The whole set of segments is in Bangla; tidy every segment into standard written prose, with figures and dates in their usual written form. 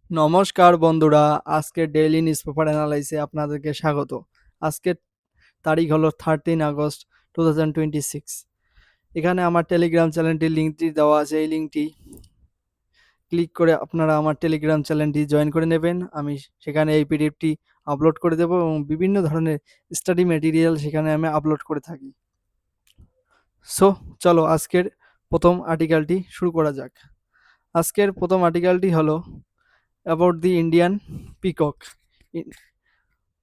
নমস্কার বন্ধুরা, আজকের ডেইলি নিউজপেপার অ্যানালাইসে আপনাদেরকে স্বাগত। আজকের তারিখ হলো 13 আগস্ট 2026। এখানে আমার টেলিগ্রাম চ্যানেলটির লিঙ্কটি দেওয়া আছে। এই লিঙ্কটি ক্লিক করে আপনারা আমার টেলিগ্রাম চ্যানেলটি জয়েন করে নেবেন। আমি সেখানে এই পিডিএফটি আপলোড করে দেবো এবং বিভিন্ন ধরনের স্টাডি মেটেরিয়াল সেখানে আমি আপলোড করে থাকি। সো চলো আজকের প্রথম আর্টিকেলটি শুরু করা যাক। আজকের প্রথম আর্টিকেলটি হলো অ্যাবাউট দি ইন্ডিয়ান পিকক।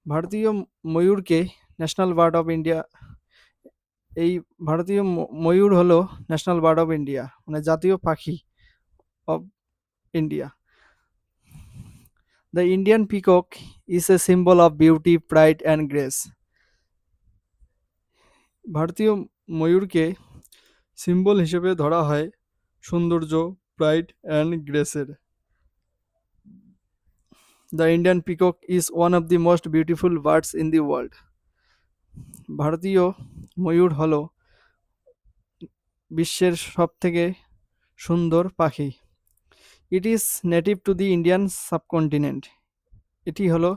ভারতীয় ময়ূরকে ন্যাশনাল বার্ড অফ ইন্ডিয়া। এই ভারতীয় ময়ূর হলো ন্যাশনাল বার্ড অফ ইন্ডিয়া, মানে জাতীয় পাখি of India. The Indian peacock is a symbol of beauty, pride and grace. ভারতীয় ময়ূরকে সিম্বল হিসেবে ধরা হয় সৌন্দর্য, প্রাইড অ্যান্ড গ্রেসের। The Indian peacock is one of the most beautiful birds in the world. ভারতীয় ময়ূর হলো বিশ্বের সবথেকে সুন্দর পাখি। It is native to the Indian subcontinent. এটি হলো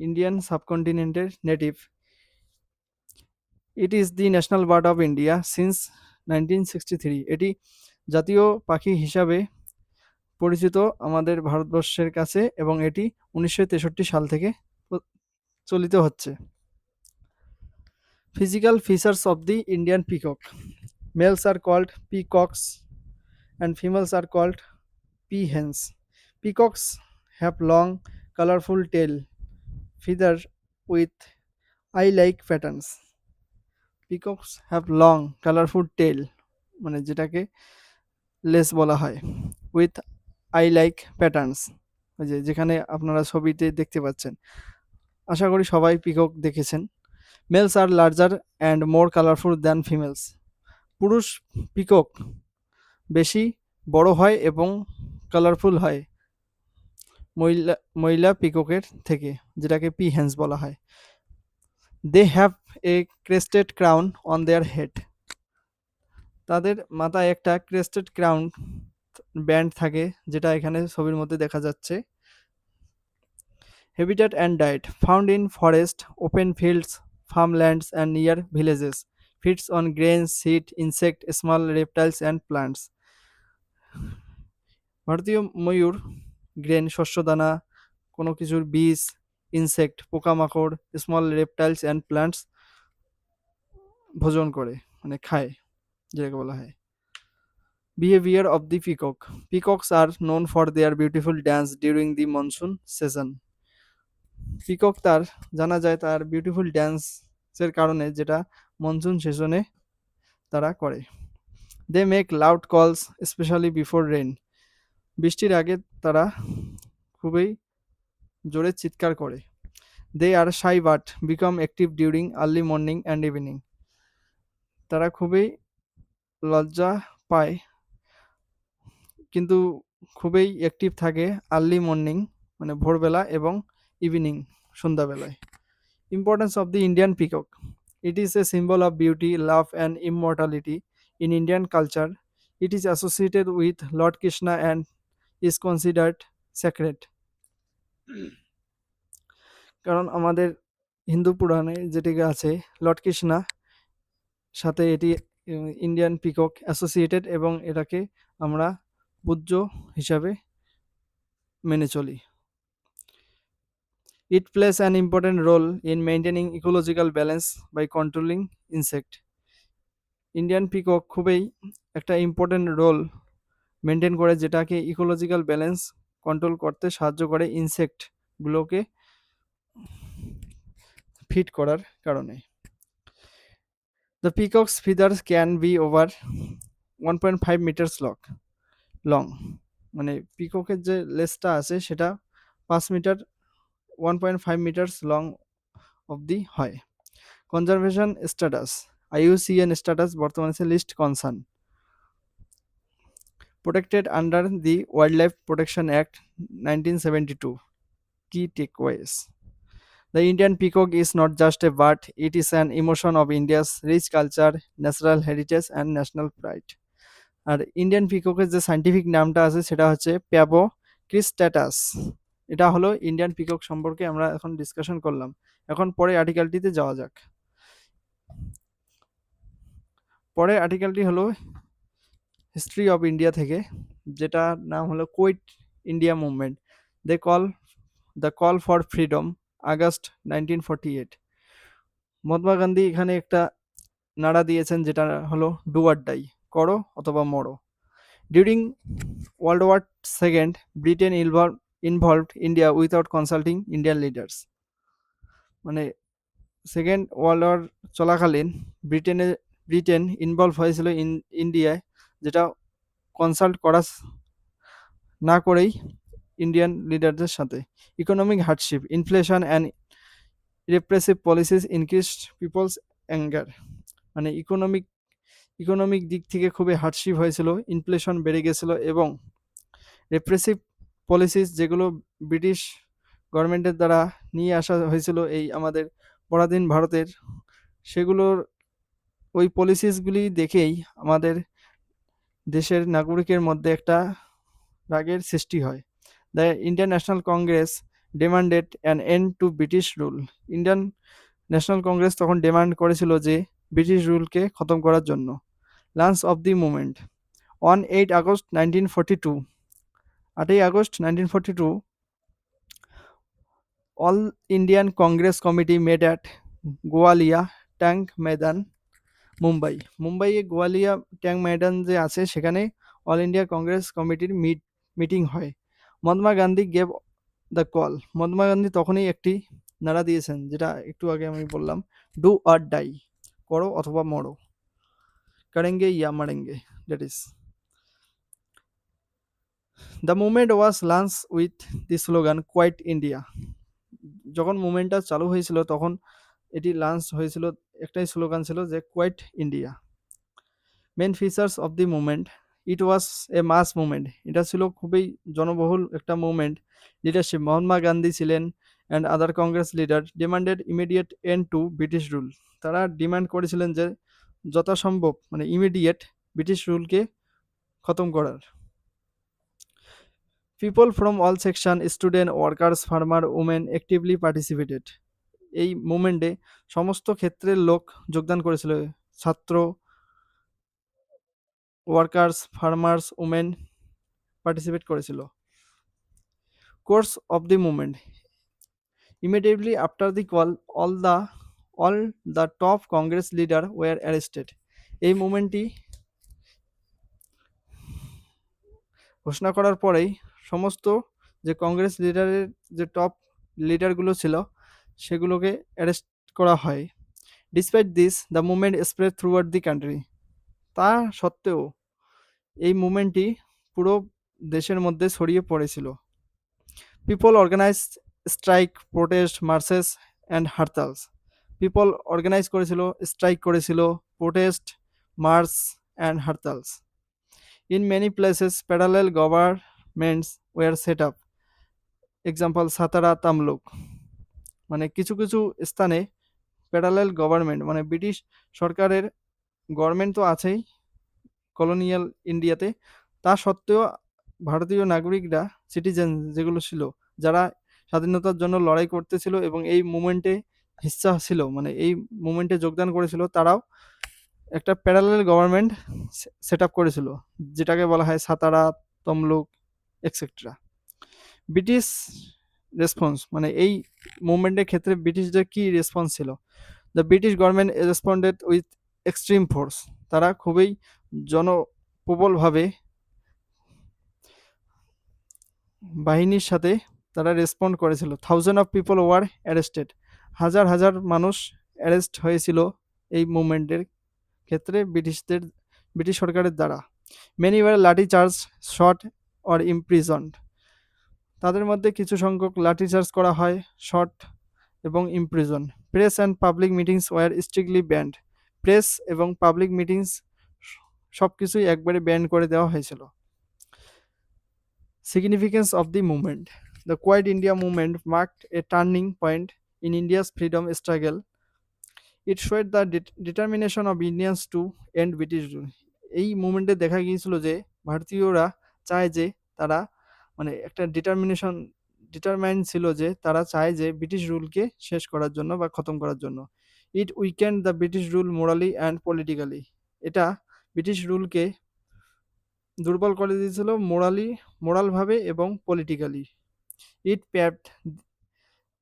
ইন্ডিয়ান সাবকন্টিনেন্টের নেটিভ। It is the national bird of India since 1963। এটি জাতীয় পাখি হিসাবে পরিচিত আমাদের ভারতবর্ষের কাছে এবং এটি 1963 সাল থেকে চলিত হচ্ছে। Physical features of the Indian peacock. Males are called peacocks and females are called peahens. Peacocks have long, colorful tail, feather with eye-like patterns. Peacocks have long, colorful tail, মানে যেটাকে লেস বলা হয়, with eye-like patterns, ওই যে যেখানে আপনারা ছবিতে দেখতে পাচ্ছেন। আশা করি সবাই পিকক দেখেছেন। Males are larger and more colorful than females. পুরুষ পিকক বেশি বড় হয় এবং কালারফুল হয় মহিলা পিককের থেকে, যেটাকে পিহেন্স বলা হয়। They have a crested crown on their head. তাদের মাথায় একটা ক্রেস্টেড ক্রাউন ব্যান্ড থাকে, যেটা এখানে ছবির মধ্যে দেখা যাচ্ছে। Habitat and diet found in forest, open fields, ফার্মল্যান্ডস and near villages. Feeds on grains, seed, insect, small reptiles and plants. ভারতীয় ময়ূর গ্রেন, শস্যদানা, কোনো কিছুর বীজ, ইনসেক্ট, পোকামাকড়, স্মল রেপটাইলস অ্যান্ড প্লান্টস ভোজন করে, মানে খায়, যেটাকে বলা হয়। Behaviour of the peacock. পিকক্স are known for their beautiful dance during the monsoon season. Peacock তার জানা যায় তার বিউটিফুল ড্যান্সের কারণে, যেটা মনসুন সিজনে তারা করে। They make loud calls specially before rain. বৃষ্টির আগে তারা খুবই জোরে চিৎকার করে। They are shy but become active during early morning and evening. তারা খুবই লজ্জা পায় কিন্তু খুবই অ্যাক্টিভ থাকে আর্লি মর্নিং, মানে ভোরবেলা, এবং ইভিনিং, সন্ধ্যাবেলায়। Importance of the Indian peacock. It is a symbol of beauty, love and immortality in Indian culture. It is associated with Lord Krishna and is considered sacred. কারণ আমাদের হিন্দু পুরাণে যেটি আছে, লর্ড কৃষ্ণা সাথে এটি ইন্ডিয়ান পিকক অ্যাসোসিয়েটেড, এবং এটাকে আমরা পূজ্য হিসাবে মেনে চলি। It plays an important role in maintaining ecological balance by controlling insect. Indian peacock খুবই একটা ইম্পর্টেন্ট রোল মেনটেন করে, যেটাকে ইকোলজিক্যাল ব্যালেন্স কন্ট্রোল করতে সাহায্য করে ইনসেক্টগুলোকে ফিড করার কারণে। The peacock's feathers can be over 1.5 meters long. মানে পিককের যে লেজটা আছে সেটা 5 মিটার 1.5 মিটার্স লং অবধি হয়। Conservation status. IUCN স্ট্যাটাস বর্তমানে আছে least concern. Protected under the wildlife protection act 1972। কি takeaways. The Indian peacock is not just a bird, it is an emotion of India's rich culture, natural heritage and national pride. আর ইন্ডিয়ান পিককের যে সাইন্টিফিক নামটা আছে সেটা হচ্ছে প্যাবো ক্রিস্ট্যাটাস। এটা হলো ইন্ডিয়ান পিকক সম্পর্কে আমরা এখন ডিসকাশন করলাম। এখন পরে আর্টিকেলটিতে যাওয়া যাক। পরের আর্টিকেলটি হলো হিস্ট্রি অফ ইন্ডিয়া থেকে, যেটা নাম হলো quit India movement, the call for freedom, August 1948। Mahatma Gandhi এখানে একটা নাড়া দিয়েছেন, যেটা হলো ডু অর ডাই, করো অথবা মরো। During world war second, Britain involved India without consulting Indian leaders. মানে সেকেন্ড ওয়ার্ল্ড ওয়ার চলাকালীন ব্রিটেন ইনভলভ হয়েছিল ইন্ডিয়ায়, যেটা কনসাল্ট করা না করেই ইন্ডিয়ান লিডারদের সাথে। Economic hardship, inflation and repressive policies increased people's anger. মানে ইকোনমিক দিক থেকে খুবই হার্ডশিপ হয়েছিল, ইনফ্লেশন বেড়ে গেছিল, এবং রেপ্রেসিভ পলিসিস যেগুলো ব্রিটিশ গভর্নমেন্টের দ্বারা নিয়ে আসা হয়েছিল এই আমাদের পরাধীন ভারতের, সেগুলোর ওই পলিসিসগুলি দেখেই আমাদের দেশের নাগরিকের মধ্যে একটা রাগের সৃষ্টি হয়। The Indian National Congress demanded an end to British rule. Indian National Congress তখন ডিমান্ড করেছিল যে ব্রিটিশ রুলকে খতম করার জন্য। Launch of the movement on 8 August 1942, 8ই August 1942, all Indian Congress committee made at Gowalia tank Maidan, মুম্বাইয়ে গোয়ালিয়া ট্যাঙ্ক ময়দান যে আছে সেখানে অল ইন্ডিয়া কংগ্রেস কমিটির মিটিং হয়। Mahatma Gandhi gave the call. Mahatma Gandhi তখনই একটি নারা দিয়েছেন, যেটা একটু আগে আমি বললাম, ডু অর ডাই, করো অথবা মরো, করেঙ্গে ইয়া মরেঙ্গে, that is. The movement was launch with the slogan quit India. যখন মুভমেন্টটা চালু হয়েছিল তখন এটি লঞ্চ হয়েছিল, একটাই স্লোগান ছিল যে quit India. Main features of the movement, it was a mass movement, এটা ছিল খুবই জনবহুল একটা মুভমেন্ট। লিডারশিপ, মহাত্মা গান্ধী ছিলেন and other Congress leader demanded immediate end to British rule. তারা ডিমান্ড করেছিলেন যে যথাসম্ভব মানে ইমিডিয়েট ব্রিটিশ রুলকে খতম করার। People from all section, student, workers, farmer, women actively participated. এই মুভমেন্টে সমস্ত ক্ষেত্রের লোক যোগদান করেছিল, ছাত্র, ওয়ার্কার্স, ফার্মার্স, উমেন পার্টিসিপেট করেছিল। Course of the movement, immediately after the call all the top Congress leader were arrested. এই মুভমেন্টটি ঘোষণা করার পরেই সমস্ত যে কংগ্রেস লিডারের যে টপ লিডারগুলো ছিল সেগুলোকে অ্যারেস্ট করা হয়। Despite this the movement spread throughout the country. তা সত্ত্বেও এই মুভমেন্টটি পুরো দেশের মধ্যে ছড়িয়ে পড়েছিল। People organise strike, protest, marches and hartals. People organise করেছিল, স্ট্রাইক করেছিল, protest, march and hartals. In many places parallel governments were set up, example Satara, Tamluk. মানে কিছু কিছু স্থানে প্যারালেল গভর্নমেন্ট মানে ব্রিটিশ সরকারের গভর্নমেন্ট তো আছেই কলোনিয়াল ইন্ডিয়াতে, তা সত্ত্বেও ভারতীয় নাগরিকরা, সিটিজেন যেগুলো ছিল, যারা স্বাধীনতার জন্য লড়াই করতেছিল এবং এই মুভমেন্টে হিস্সা ছিল, মানে এই মুভমেন্টে যোগদান করেছিল, তারাও একটা প্যারালাল গভর্নমেন্ট সেট আপ করেছিল, যেটাকে বলা হয় Satara, Tamluk etcetera. British response, মানে এই মুভমেন্টের ক্ষেত্রে ব্রিটিশদের কি রেসপন্স ছিল? The British government responded with extreme force. তারা খুবই জনপ্রবলভাবে বাহিনীর সাথে তারা রেসপন্ড করেছিল। Thousand of people were arrested, হাজার হাজার মানুষ অ্যারেস্ট হয়েছিল এই মুভমেন্টের ক্ষেত্রে ব্রিটিশ সরকারের দ্বারা। মেনি ওয়ার লাঠি চার্জ, শট অর ইমপ্রিজন্ড। তাদের মধ্যে কিছু সংখ্যক লাঠি চার্জ করা হয়, শট এবং imprison. Press and public meetings were strictly banned. Press এবং পাবলিক মিটিংস সব কিছুই একবারে ব্যান করে দেওয়া হয়েছিল। Significance of the movement. The Quiet India movement marked a turning point in India's freedom struggle. It showed the determination of Indians to end British rule. এই মুভমেন্টে দেখা গিয়েছিল যে ভারতীয়রা চায় যে তারা মানে একটা ডিটারমিনেশন ডিটারমাইন্ড ছিল যে তারা চায় যে ব্রিটিশ রুলকে শেষ করার জন্য বা খতম করার জন্য। It weakened the British rule morally and politically. এটা ব্রিটিশ রুলকে দুর্বল করে দিয়েছিল মোরালভাবে এবং politically. It paved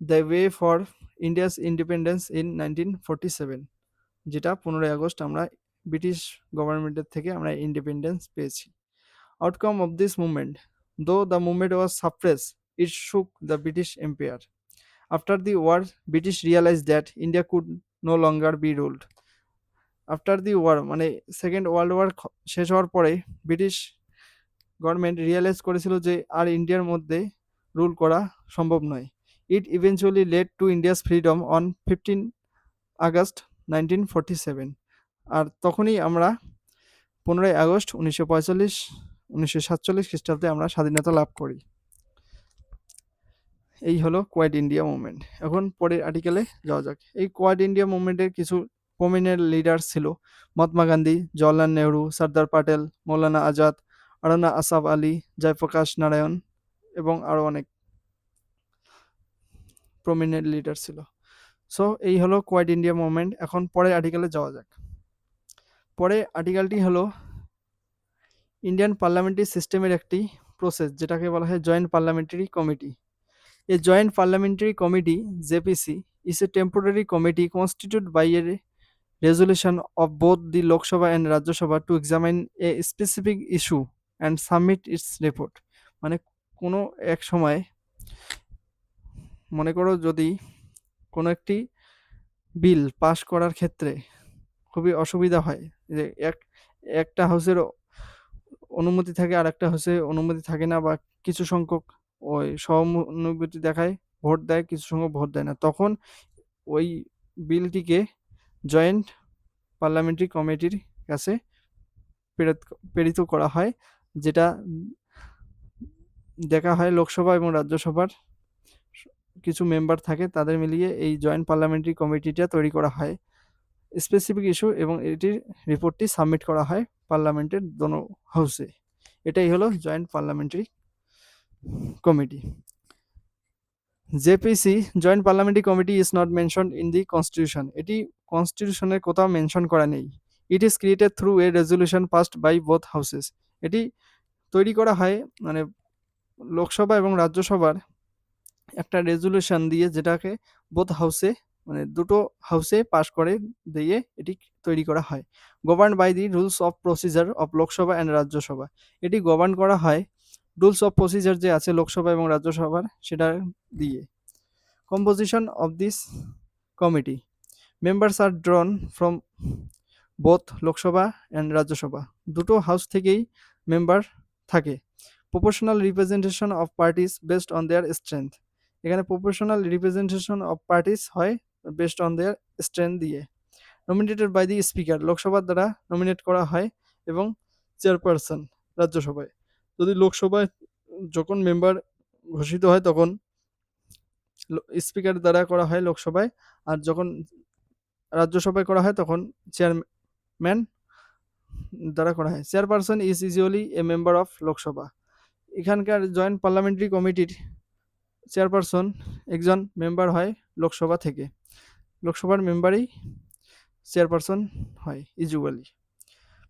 the way for India's independence in 1947, যেটা 15ই আগস্ট আমরা ব্রিটিশ গভর্নমেন্টের থেকে আমরা ইন্ডিপেন্ডেন্স পেয়েছি। Outcome of this movement, though the movement was suppressed, it shook the British Empire. After the war, British realized that India could no longer be ruled. After the war মানে সেকেন্ড ওয়ার্ল্ড ওয়ার শেষ হওয়ার পরে ব্রিটিশ গভর্নমেন্ট রিয়েলাইজ করেছিল যে আর ইন্ডিয়ার মধ্যে রুল করা সম্ভব নয়। It eventually led to India's freedom on 15 August 1947। আর তখনই আমরা 15ই আগস্ট 1947 খ্রিস্টাব্দে আমরা স্বাধীনতা লাভ করি। এই হলো কোয়াইট ইন্ডিয়া মুভমেন্ট। এখন পরের আর্টিকেলে যাওয়া যাক। এই কোয়াইট ইন্ডিয়া মুভমেন্টের কিছু প্রমিনেন্ট লিডার ছিল মহাত্মা গান্ধী, জওয়াহরলাল নেহরু, সর্দার প্যাটেল, মৌলানা আজাদ, আরানা আসাফ আলী, জয়প্রকাশ নারায়ণ এবং আরও অনেক প্রমিনেন্ট লিডার ছিল। সো এই হলো কোয়াইট ইন্ডিয়া মুভমেন্ট। এখন পরের আর্টিকেলে যাওয়া যাক। পরের আর্টিকেলটি হলো ইন্ডিয়ান পার্লামেন্টারি সিস্টেমের একটি প্রসেস, যেটাকে বলা হয় joint parliamentary committee. A joint parliamentary committee (JPC) is a temporary committee constituted by a resolution of both the Lok Sabha and Rajya Sabha to examine a specific issue and submit its report. মানে কোনো এক সময় মনে করো যদি কোনো একটি বিল পাস করার ক্ষেত্রে খুবই অসুবিধা হয়, যে একটা হাউসের অনুমতি থাকে আর একটা হাউসে অনুমতি থাকে না, বা কিছু সংখ্যক ওই সহানুভূতি দেখায়, ভোট দেয়, কিছু সংখ্যক ভোট দেয় না, তখন ওই বিলটিকে জয়েন্ট পার্লামেন্টারি কমিটির কাছে প্রেরিত করা হয়, যেটা দেখা হয় লোকসভা এবং রাজ্যসভার কিছু মেম্বার থাকে, তাদের মিলিয়ে এই জয়েন্ট পার্লামেন্টারি কমিটিটা তৈরি করা হয় স্পেসিফিক ইস্যু, এবং এটির রিপোর্টটি সাবমিট করা হয় পার্লামেন্টের দোনো হাউসে। এটাই হলো joint parliamentary committee. JPC joint parliamentary committee is not mentioned in the constitution. এটি কনস্টিটিউশনের কোথাও মেনশন করা নেই। It is created through a resolution passed by both houses. এটি তৈরি করা হয় মানে লোকসভা এবং রাজ্যসভার একটা রেজলিউশন দিয়ে, যেটাকে বোথ হাউসে মানে দুটো হাউসে পাস করে দিয়ে এটি তৈরি করা হয়। Govern by the rules of procedure of Lok Sabha and Rajya Sabha. এটি গভর্ন করা হয় রুলস অফ প্রসিজার যে আছে লোকসভা এবং রাজ্যসভার, সেটা দিয়ে। Composition of this committee, members are drawn from both Lok Sabha and Rajya Sabha. দুটো হাউস থেকেই মেম্বার থাকে। Proportional representation of parties based on their strength. এখানে প্রপোর্শনাল রিপ্রেজেন্টেশন অফ পার্টিস হয় বেসড অন দেয়ার স্ট্রেংথ দিয়ে। নমিনেটেড বাই দি স্পিকার, লোকসভার দ্বারা নমিনেট করা হয়, এবং চেয়ারপারসন রাজ্যসভায়। যদি লোকসভায় যখন মেম্বার ঘোষিত হয় তখন স্পিকার দ্বারা করা হয় লোকসভায়, আর যখন রাজ্যসভায় করা হয় তখন চেয়ারম্যান দ্বারা করা হয়। Chairperson is usually a member of Lok Sabha. এখানকার জয়েন্ট পার্লামেন্টারি কমিটির চেয়ারপারসন একজন মেম্বার হয় লোকসভা থেকে। লোকসভার মেম্বারই চেয়ারপারসন হয় usually.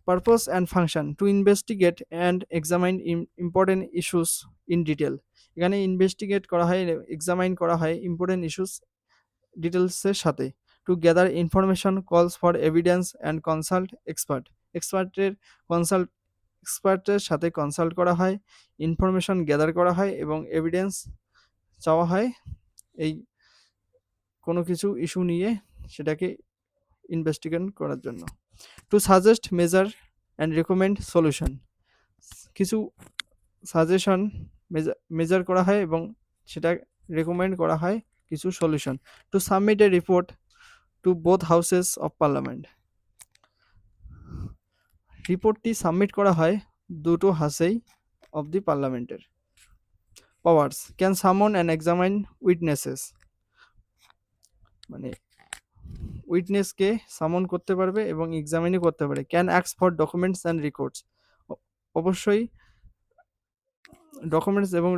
Purpose and function, to investigate and examine important issues in detail. এখানে ইনভেস্টিগেট করা হয়, এক্সামাইন করা হয় ইম্পর্টেন্ট ইস্যুস ডিটেলসের সাথে। To gather information, calls for evidence and consult এক্সপার্টের সাথে কনসাল্ট করা হয়, ইনফরমেশন গ্যাদার করা হয় এবং এভিডেন্স চাওয়া হয় এই কোনো কিছু ইস্যু নিয়ে সেটাকে ইনভেস্টিগেট করার জন্য। To suggest measure and recommend solution, কিছু সাজেশন মেজার করা হয় এবং সেটা রেকমেন্ড করা হয় কিছু solution. To submit a report to both houses of parliament, রিপোর্টটি সাবমিট করা হয় দুটো হাউসেই অফ দি পার্লামেন্টের। Powers, can summon and examine witnesses, মানে উইটনেসকে সামন করতে পারবে এবং এক্সামিনও করতে পারে। ক্যান অ্যাক্স ফর ডকুমেন্টস অ্যান্ড রেকর্ডস, অবশ্যই ডকুমেন্টস এবং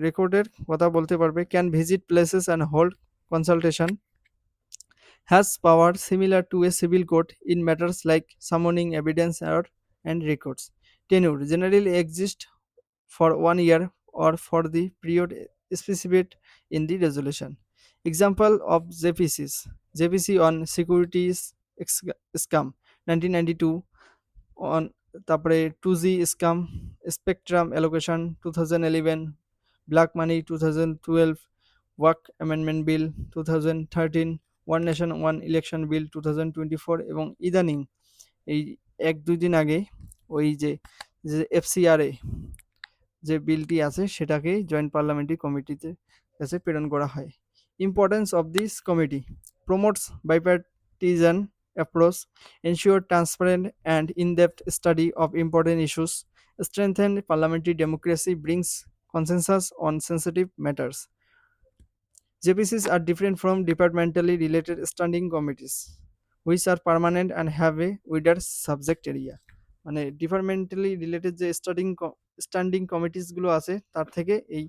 রেকর্ডের কথা বলতে পারবে, can visit places and hold consultation, has power similar to a civil court in matters like summoning evidence or and records. Tenure generally exists for 1 year or for the period specified in the resolution. Example of JPCs: JPC on securities scam 1992, on তারপরে 2G scam spectrum allocation 2011, black money 2012, work amendment bill 2013, one nation one election bill 2024 এবং ইদানিং এই 1-2 দিন আগে ওই যে এফসিআরএ যে বিলটি আছে সেটাকে জয়েন্ট পার্লামেন্টারি কমিটিতে কাছে প্রেরণ করা হয়। Importance of this committee: promotes bipartisan approach, ensure transparent and in-depth study of important issues, strengthen parliamentary democracy, brings consensus on sensitive matters. JPCs are different from departmentally related standing committees, which are permanent and have a wider subject area. মানে ডিপার্টমেন্টালি রিলেটেড যে স্ট্যান্ডিং কমিটিস গুলো আছে তার থেকে এই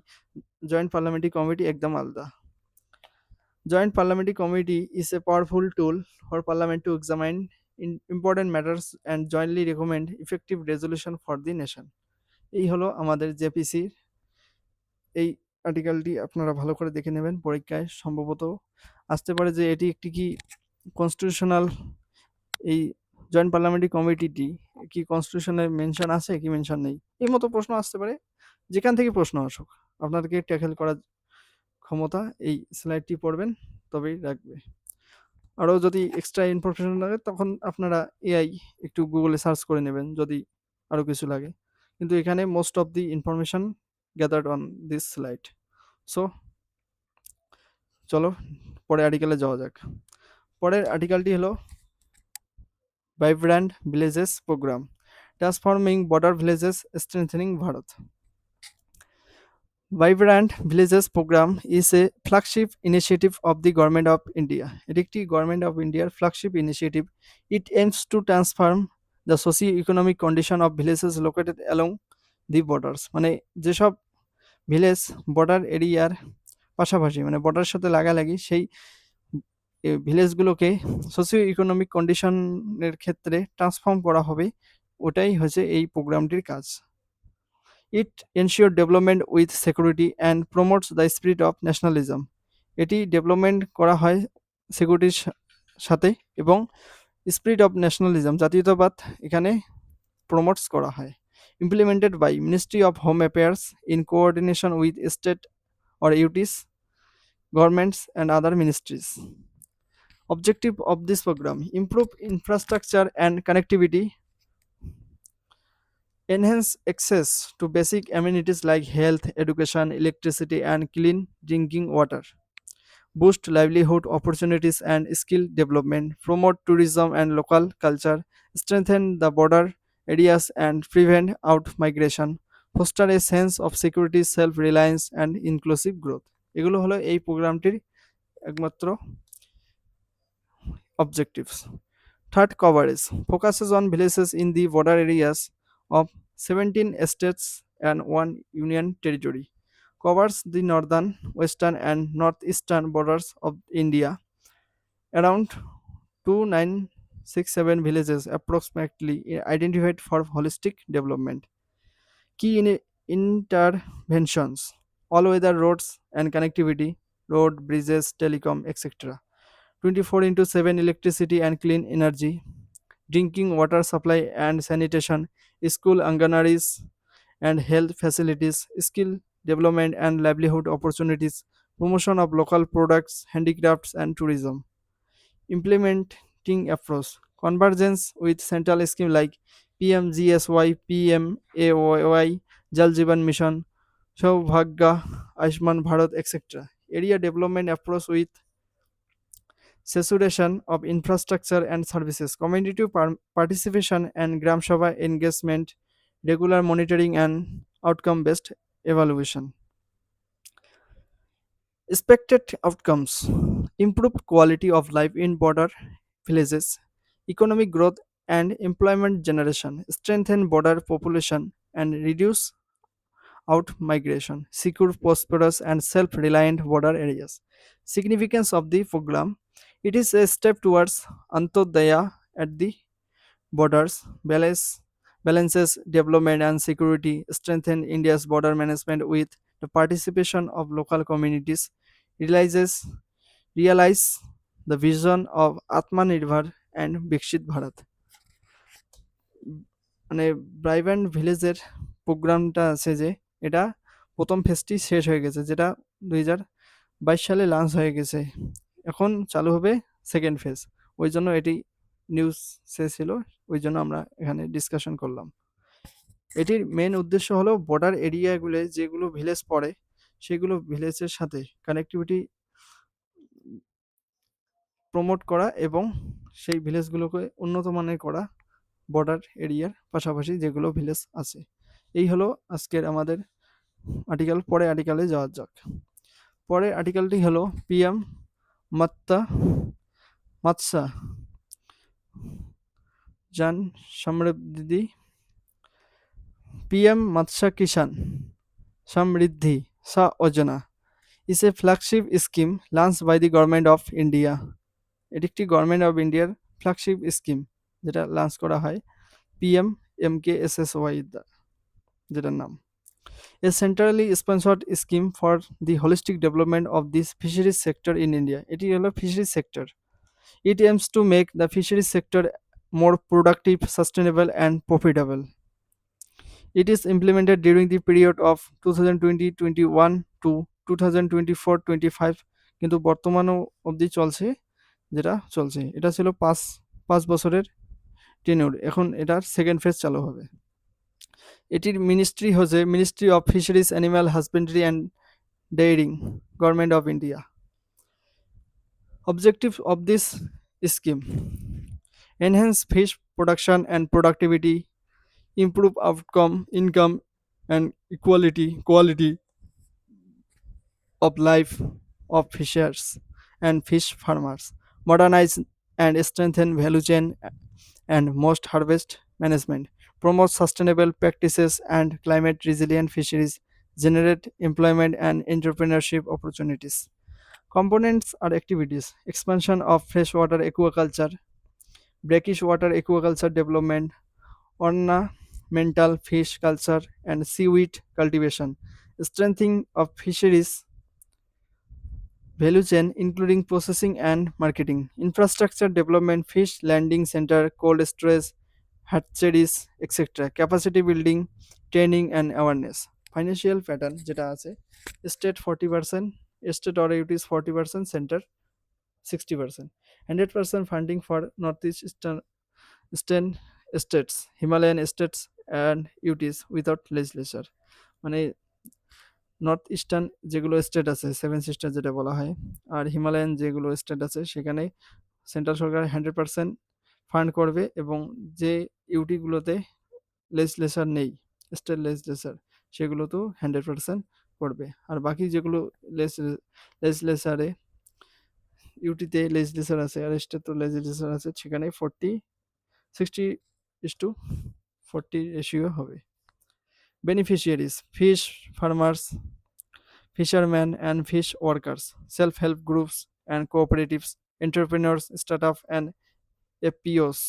জয়েন্ট পার্লামেন্টারি কমিটি একদম আলাদা। Joint parliamentary committee is a powerful tool for parliament to examine important matters and jointly recommend effective resolution for the nation. এই হলো আমাদের জেপিসি। এই আর্টিকেলটি আপনারা ভালো করে দেখে নেবেন, পরীক্ষায় সম্ভবত আসতে পারে যে এটি একটি কি কনস্টিটিউশনাল, এই জয়েন্ট পার্লামেন্টারি কমিটিটি কি কনস্টিটিউশনে মেনশন আছে কি মেনশন নেই, এই মতো প্রশ্ন আসতে পারে। যেখান থেকে প্রশ্ন আসুক আপনাদেরকে ট্যাকেল করার ক্ষমতা এই স্লাইডটি পড়বেন তবেই রাখবে। আরও যদি এক্সট্রা ইনফরমেশন লাগে তখন আপনারা এআই একটু গুগলে সার্চ করে নেবেন যদি আরও কিছু লাগে, কিন্তু এখানে most of the information gathered on this slide. So চলো পরের আর্টিকেলে যাওয়া যাক। পরের আর্টিকেলটি হলো vibrant villages program, transforming border villages, strengthening Bharat. Vibrant Villages Program is a flagship initiative of the Government of India. এটি একটি গভর্নমেন্ট অফ ইন্ডিয়ার flagship initiative. It aims to transform the socio-economic condition of villages located along the borders. মানে যেসব ভিলেজ বর্ডার এরিয়ার পাশাপাশি মানে বর্ডারের সাথে লাগালাগি সেই ভিলেজগুলোকে সোশিও ইকোনমিক কন্ডিশনের ক্ষেত্রে ট্রান্সফর্ম করা হবে, ওটাই হচ্ছে এই প্রোগ্রামটির কাজ। It ensures development with security and promotes the spirit of nationalism. এটি ডেভেলপমেন্ট করা হয় সিকিউরিটির সাথে এবং স্পিরিট অফ ন্যাশনালিজম জাতীয়তাবাদ এখানে প্রমোটস করা হয়। Implemented by ministry of home affairs in coordination with state or UTs, governments and other ministries. Objective of this program: improve infrastructure and connectivity, enhance access to basic amenities like health, education, electricity and clean drinking water, boost livelihood opportunities and skill development, promote tourism and local culture, strengthen the border areas and prevent out migration, foster a sense of security, self-reliance and inclusive growth. এগুলো হলো এই প্রোগ্রামটির একমাত্র objectives. Third, coverage focuses on villages in the border areas of 17 states and 1 union territory, covers the northern, western and northeastern borders of India. Around 2967 villages approximately identified for holistic development. Key interventions: all-weather roads and connectivity, road, bridges, telecom, etc. 24/7 electricity and clean energy, drinking water supply and sanitation, school anganaris and health facilities, skill development and livelihood opportunities, promotion of local products, handicrafts and tourism. Implementing approach: convergence with central scheme like PMGSY, PMAY, Jal Jeevan Mission, Saubhagya, Ayushman Bharat, etc. Area development approach with saturation of infrastructure and services, community participation and Gram Sabha engagement, regular monitoring and outcome-based evaluation. Expected outcomes: improved quality of life in border villages, economic growth and employment generation, strengthen border population and reduce out migration, secure, prosperous, and self reliant border areas. Significance of the program: it is a step towards Antodaya at the borders, balances development and security, strengthen India's border management with the participation of local communities, realizes realize the vision of Atmanirbhar and Vikshit Bharat. মানে ব্রাইব্যান্ড ভিলেজের প্রোগ্রামটা আছে যে এটা প্রথম ফেজটি শেষ হয়ে গেছে, যেটা 2022 সালে লঞ্চ হয়ে গেছে। এখন চালু হবে সেকেন্ড ফেজ। ওই জন্য এটি নিউজ শেষ ছিল, ওই জন্য আমরা এখানে ডিসকাশন করলাম। এটির মেন উদ্দেশ্য হলো বর্ডার এরিয়াগুলো যেগুলো ভিলেজ পড়ে সেগুলো ভিলেজের সাথে কানেক্টিভিটি প্রমোট করা এবং সেই ভিলেজগুলোকে উন্নত মানের করা, বর্ডার এরিয়ার পাশাপাশি যেগুলো ভিলেজ আছে। এই হলো আজকের আমাদের আর্টিকেল। পরে আর্টিকেলে যাওয়া যাক। পরের আর্টিকেলটি হলো PM মাত্তা মাৎসা jan Samriddhi PM Matsya Kishan Samriddhi Sa Yojana is a flagship scheme launched by the Government of India. এটি একটি গভর্নমেন্ট অফ ইন্ডিয়ার ফ্ল্যাগশিপ স্কিম, যেটা লঞ্চ করা হয় PMMKSSY যেটার নাম। A centrally sponsored scheme for the holistic development of this fisheries sector in India. এটি হলো fisheries sector. It aims to make the fisheries sector more productive, sustainable and profitable. It is implemented during the period of 2020-21 to 2024-25, কিন্তু বর্তমানও অবধি চলছে, যেটা চলছে এটা ছিল পাঁচ বছরের টেনিউর। এখন এটার সেকেন্ড ফেজ চালু হবে। এটির মিনিস্ট্রি হচ্ছে ministry of fisheries, animal husbandry and daring, government of India. Objective of this scheme: enhance fish production and productivity, improve income and quality of life of fishers and fish farmers, modernize and strengthen value chain and most harvest management, promote sustainable practices and climate resilient fisheries, generate employment and entrepreneurship opportunities. Components are activities: expansion of freshwater aquaculture, brackish water aquaculture development, ornamental fish culture and seaweed cultivation, strengthening of fisheries value chain including processing and marketing, infrastructure development, fish landing center, cold storage, hatcheries, etc., capacity building, training and awareness. Financial pattern যেটা আছে, state 40%, state authorities 40%, center 60%, 100% funding for northeast eastern states, Himalayan states and UTs without legislature। মানে নর্থ ইস্টার্ন যেগুলো স্টেট আছে, সেভেন সিস্টার যেটা বলা হয়, আর হিমালয়ান যেগুলো স্টেট আছে সেখানে সেন্ট্রাল সরকার 100% ফান্ড করবে, এবং যে ইউটিগুলোতে লেজিসলেচার নেই, স্টেট লেজিসলেচার, সেগুলো তো 100% করবে। আর বাকি যেগুলো লেজিসলেচারে ইউটিতে লেজিসলেচার আছে আর স্টেট তো লেজিসলেচার আছে, সেখানে 60:40 রেশিও হবে। Beneficiaries: fish farmers, fishermen and fish workers, self-help groups and cooperatives, entrepreneurs, startups and FPOs,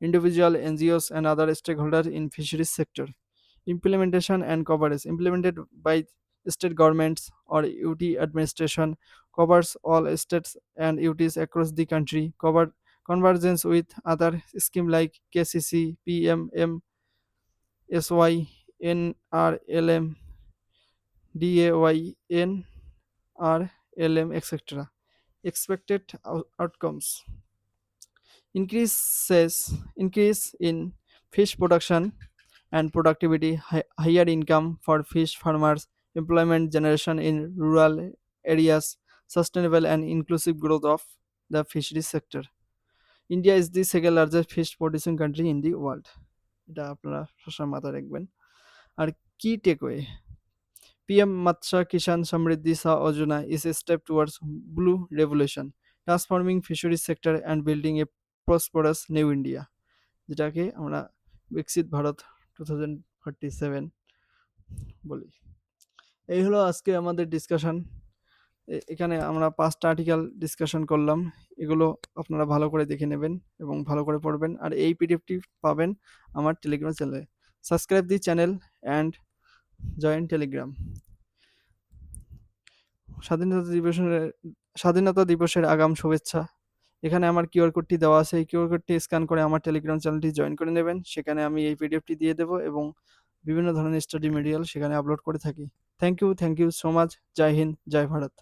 individual NGOs and other stakeholders in fisheries sector. Implementation and coverage: implemented by state governments or UT administration, covers all states and UTs across the country, covered convergence with other schemes like KCC, PMMSY, NRLM, DAYN, RLM, etc. Expected outcomes: increase in fish production and productivity, higher income for fish farmers, employment generation in rural areas, sustainable and inclusive growth of the fisheries sector. India is the second largest fish producing country in the world. এটা আপনারা সবসময় মাথায় রাখবেন। আর কি takeaway: PM Matsya Kishan Samriddhi Sa Yojana is a step towards blue revolution, transforming fisheries sector and building a prosperous new India, যেটাকে আমরা বিকশিত ভারত 2047 বলি। এই হলো আজকে আমাদের ডিসকাশন। এখানে আমরা ৫টা আর্টিকেল ডিসকাশন করলাম। এগুলো আপনারা ভালো করে দেখে নেবেন এবং ভালো করে পড়বেন। আর এই পিডিএফটি পাবেন আমার টেলিগ্রাম চ্যানেলে। Subscribe the channel and join Telegram. স্বাধীনতা দিবসের স্বাধীনতা দিবসের আগাম শুভেচ্ছা। এখানে আমার কিউআর কোডটি দেওয়া আছে। এই কিউআর কোডটি স্ক্যান করে আমার টেলিগ্রাম চ্যানেলটি জয়েন করে নেবেন। সেখানে আমি এই পিডিএফটি দিয়ে দেবো এবং বিভিন্ন ধরনের স্টাডি মেটেরিয়াল সেখানে আপলোড করে থাকি। Thank you so much. Jai Hind, Jai Bharat.